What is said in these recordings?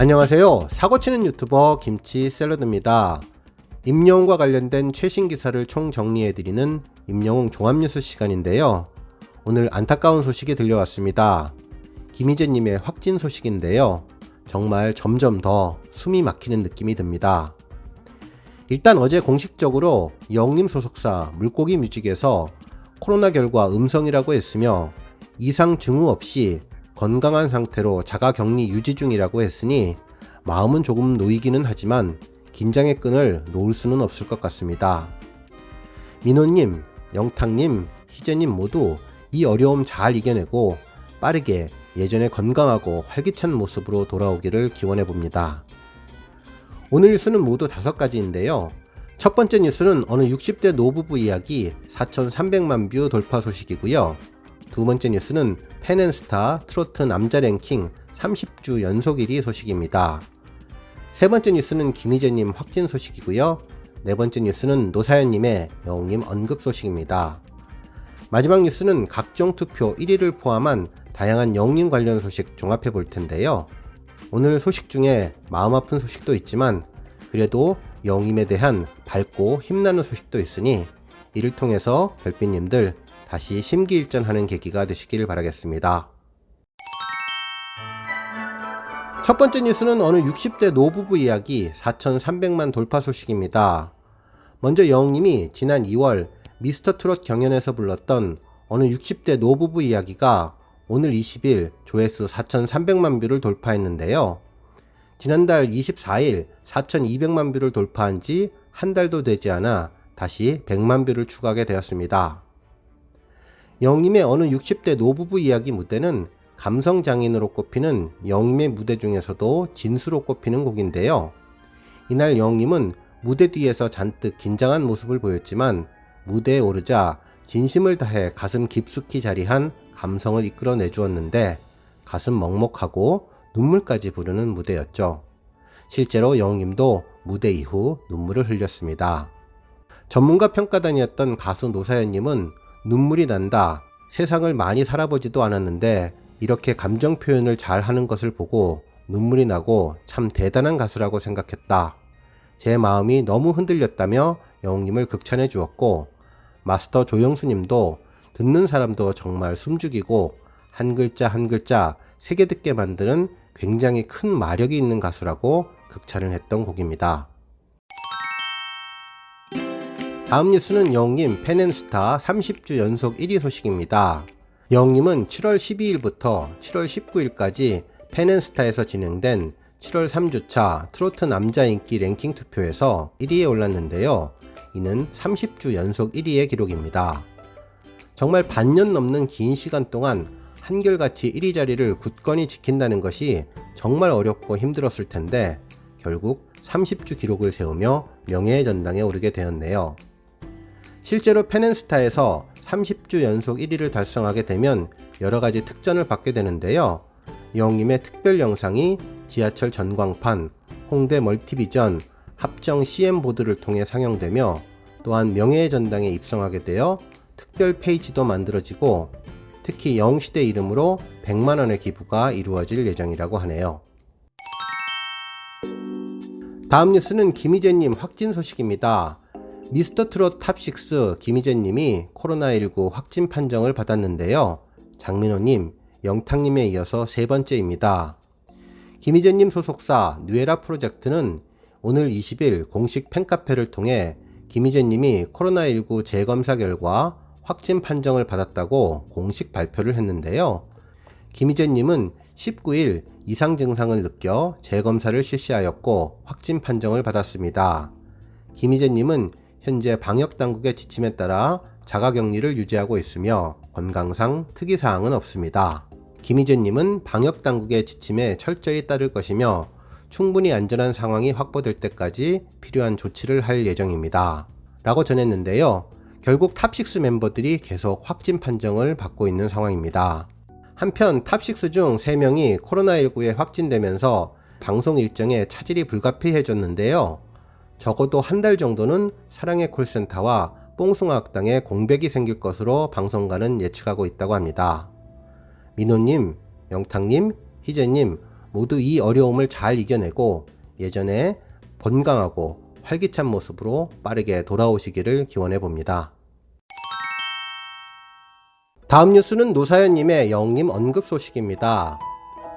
안녕하세요. 사고치는 유튜버 김치샐러드입니다. 임영웅과 관련된 최신 기사를 총정리해드리는 임영웅 종합뉴스 시간인데요. 오늘 안타까운 소식이 들려왔습니다. 김희재님의 확진 소식인데요. 정말 점점 더 숨이 막히는 느낌이 듭니다. 일단 어제 공식적으로 영웅님 소속사 물고기 뮤직에서 코로나 결과 음성이라고 했으며 이상 증후 없이 건강한 상태로 자가격리 유지 중이라고 했으니 마음은 조금 놓이기는 하지만 긴장의 끈을 놓을 수는 없을 것 같습니다. 민호님, 영탁님, 희재님 모두 이 어려움 잘 이겨내고 빠르게 예전의 건강하고 활기찬 모습으로 돌아오기를 기원해 봅니다. 오늘 뉴스는 모두 5가지인데요. 첫 번째 뉴스는 어느 60대 노부부 이야기 4,300만 뷰 돌파 소식이고요. 두 번째 뉴스는 펜앤스타 트로트 남자 랭킹 30주 연속 1위 소식입니다. 세 번째 뉴스는 김희재님 확진 소식이고요. 네 번째 뉴스는 노사연님의 영웅님 언급 소식입니다. 마지막 뉴스는 각종 투표 1위를 포함한 다양한 영웅님 관련 소식 종합해 볼 텐데요. 오늘 소식 중에 마음 아픈 소식도 있지만 그래도 영웅님에 대한 밝고 힘나는 소식도 있으니 이를 통해서 별빛님들 다시 심기일전하는 계기가 되시길 바라겠습니다. 첫 번째 뉴스는 어느 60대 노부부 이야기 4,300만 돌파 소식입니다. 먼저 영웅님이 지난 2월 미스터트롯 경연에서 불렀던 어느 60대 노부부 이야기가 오늘 20일 조회수 4,300만 뷰를 돌파했는데요. 지난달 24일 4,200만 뷰를 돌파한 지 한 달도 되지 않아 다시 100만 뷰를 추가하게 되었습니다. 영웅님의 어느 60대 노부부 이야기 무대는 감성장인으로 꼽히는 영웅님의 무대 중에서도 진수로 꼽히는 곡인데요. 이날 영웅님은 무대 뒤에서 잔뜩 긴장한 모습을 보였지만 무대에 오르자 진심을 다해 가슴 깊숙이 자리한 감성을 이끌어내 주었는데 가슴 먹먹하고 눈물까지 부르는 무대였죠. 실제로 영웅님도 무대 이후 눈물을 흘렸습니다. 전문가 평가단이었던 가수 노사연님은 눈물이 난다. 세상을 많이 살아보지도 않았는데 이렇게 감정 표현을 잘 하는 것을 보고 눈물이 나고 참 대단한 가수라고 생각했다. 제 마음이 너무 흔들렸다며 영웅님을 극찬해 주었고 마스터 조영수님도 듣는 사람도 정말 숨죽이고 한 글자 한 글자 새겨 듣게 만드는 굉장히 큰 마력이 있는 가수라고 극찬을 했던 곡입니다. 다음 뉴스는 영웅님 펜앤스타 30주 연속 1위 소식입니다. 영웅님은 7월 12일부터 7월 19일까지 펜앤스타에서 진행된 7월 3주차 트로트 남자 인기 랭킹 투표에서 1위에 올랐는데요. 이는 30주 연속 1위의 기록입니다. 정말 반년 넘는 긴 시간 동안 한결같이 1위 자리를 굳건히 지킨다는 것이 정말 어렵고 힘들었을 텐데 결국 30주 기록을 세우며 명예의 전당에 오르게 되었네요. 실제로 펜앤스타에서 30주 연속 1위를 달성하게 되면 여러가지 특전을 받게 되는데요. 영웅님의 특별 영상이 지하철 전광판, 홍대 멀티비전, 합정 CM보드를 통해 상영되며 또한 명예의 전당에 입성하게 되어 특별 페이지도 만들어지고 특히 영웅시대 이름으로 100만원의 기부가 이루어질 예정이라고 하네요. 다음 뉴스는 김희재님 확진 소식입니다. 미스터트롯 탑6 김희재님이 코로나19 확진 판정을 받았는데요. 장민호님, 영탁님에 이어서 세 번째입니다. 김희재님 소속사 뉴에라 프로젝트는 오늘 20일 공식 팬카페를 통해 김희재님이 코로나19 재검사 결과 확진 판정을 받았다고 공식 발표를 했는데요. 김희재님은 19일 이상 증상을 느껴 재검사를 실시하였고 확진 판정을 받았습니다. 김희재님은 현재 방역당국의 지침에 따라 자가격리를 유지하고 있으며 건강상 특이사항은 없습니다. 김희재님은 방역당국의 지침에 철저히 따를 것이며 충분히 안전한 상황이 확보될 때까지 필요한 조치를 할 예정입니다. 라고 전했는데요. 결국 탑6 멤버들이 계속 확진 판정을 받고 있는 상황입니다. 한편 탑6 중 3명이 코로나19에 확진되면서 방송 일정에 차질이 불가피해졌는데요. 적어도 한 달 정도는 사랑의 콜센터와 뽕숭아학당에 공백이 생길 것으로 방송가는 예측하고 있다고 합니다. 민호님, 영탁님, 희재님 모두 이 어려움을 잘 이겨내고 예전에 번강하고 활기찬 모습으로 빠르게 돌아오시기를 기원해 봅니다. 다음 뉴스는 노사연님의 영님 언급 소식입니다.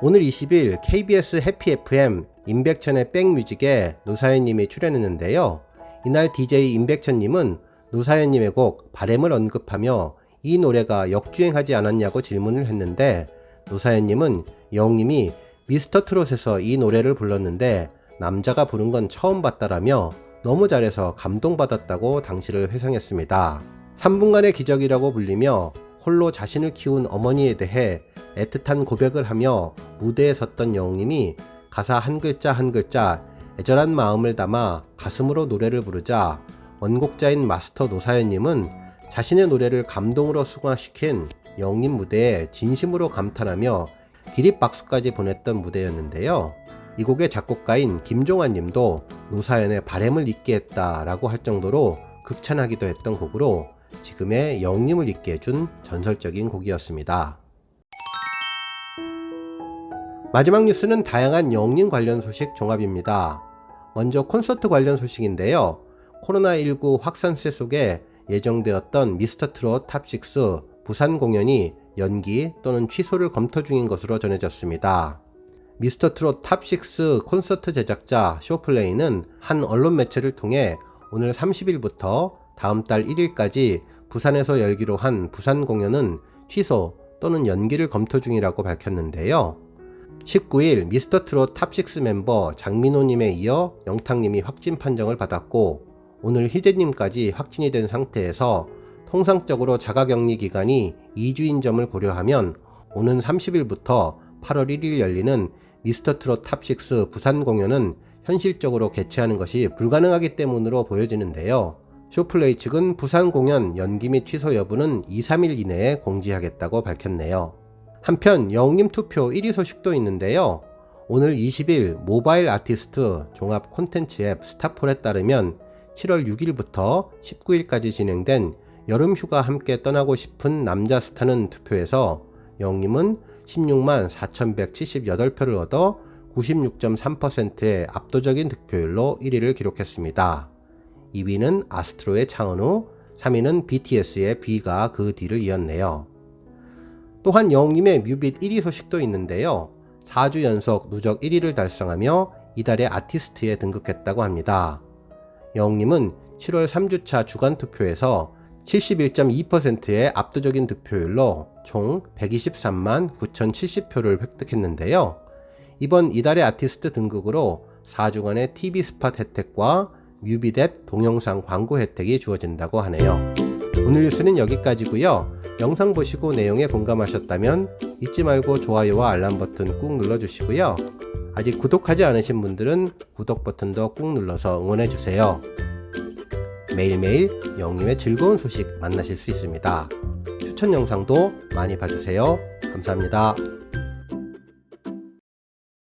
오늘 20일 KBS 해피 FM 임백천의 백뮤직에 노사연님이 출연했는데요. 이날 DJ 임백천님은 노사연님의 곡 바램을 언급하며 이 노래가 역주행하지 않았냐고 질문을 했는데 노사연님은 영님이 미스터트롯에서 이 노래를 불렀는데 남자가 부른 건 처음 봤다라며 너무 잘해서 감동받았다고 당시를 회상했습니다. 3분간의 기적이라고 불리며 홀로 자신을 키운 어머니에 대해 애틋한 고백을 하며 무대에 섰던 영웅님이 가사 한 글자 한 글자 애절한 마음을 담아 가슴으로 노래를 부르자 원곡자인 마스터 노사연님은 자신의 노래를 감동으로 승화시킨 영웅님 무대에 진심으로 감탄하며 기립박수까지 보냈던 무대였는데요. 이 곡의 작곡가인 김종환 님도 노사연의 바램을 잊게 했다라고 할 정도로 극찬하기도 했던 곡으로 지금의 영웅님을 잊게 해준 전설적인 곡이었습니다. 마지막 뉴스는 다양한 영웅님 관련 소식 종합입니다. 먼저 콘서트 관련 소식인데요. 코로나19 확산세 속에 예정되었던 미스터트롯 탑6 부산 공연이 연기 또는 취소를 검토 중인 것으로 전해졌습니다. 미스터트롯 탑6 콘서트 제작자 쇼플레이는 한 언론 매체를 통해 오늘 30일부터 다음 달 1일까지 부산에서 열기로 한 부산 공연은 취소 또는 연기를 검토 중이라고 밝혔는데요. 19일 미스터트롯 탑6 멤버 장민호님에 이어 영탁님이 확진 판정을 받았고 오늘 희재님까지 확진이 된 상태에서 통상적으로 자가격리 기간이 2주인 점을 고려하면 오는 30일부터 8월 1일 열리는 미스터트롯 탑6 부산 공연은 현실적으로 개최하는 것이 불가능하기 때문으로 보여지는데요. 쇼플레이 측은 부산 공연 연기 및 취소 여부는 2-3일 이내에 공지하겠다고 밝혔네요. 한편 영웅님 투표 1위 소식도 있는데요. 오늘 20일 모바일 아티스트 종합 콘텐츠 앱 스타폴에 따르면 7월 6일부터 19일까지 진행된 여름휴가 함께 떠나고 싶은 남자 스타는 투표에서 영웅님은 16만 4,178표를 얻어 96.3%의 압도적인 득표율로 1위를 기록했습니다. 2위는 아스트로의 창은우, 3위는 BTS의 B가 그 뒤를 이었네요. 또한 영웅님의 뮤빗 1위 소식도 있는데요. 4주 연속 누적 1위를 달성하며 이달의 아티스트에 등극했다고 합니다. 영웅님은 7월 3주차 주간 투표에서 71.2%의 압도적인 득표율로 총 123만 9,070표를 획득했는데요. 이번 이달의 아티스트 등극으로 4주간의 TV 스팟 혜택과 뮤빗 앱 동영상 광고 혜택이 주어진다고 하네요. 오늘 뉴스는 여기까지고요. 영상 보시고 내용에 공감하셨다면 잊지 말고 좋아요와 알람 버튼 꾹 눌러주시고요. 아직 구독하지 않으신 분들은 구독 버튼도 꾹 눌러서 응원해주세요. 매일매일 영웅님의 즐거운 소식 만나실 수 있습니다. 추천 영상도 많이 봐주세요. 감사합니다.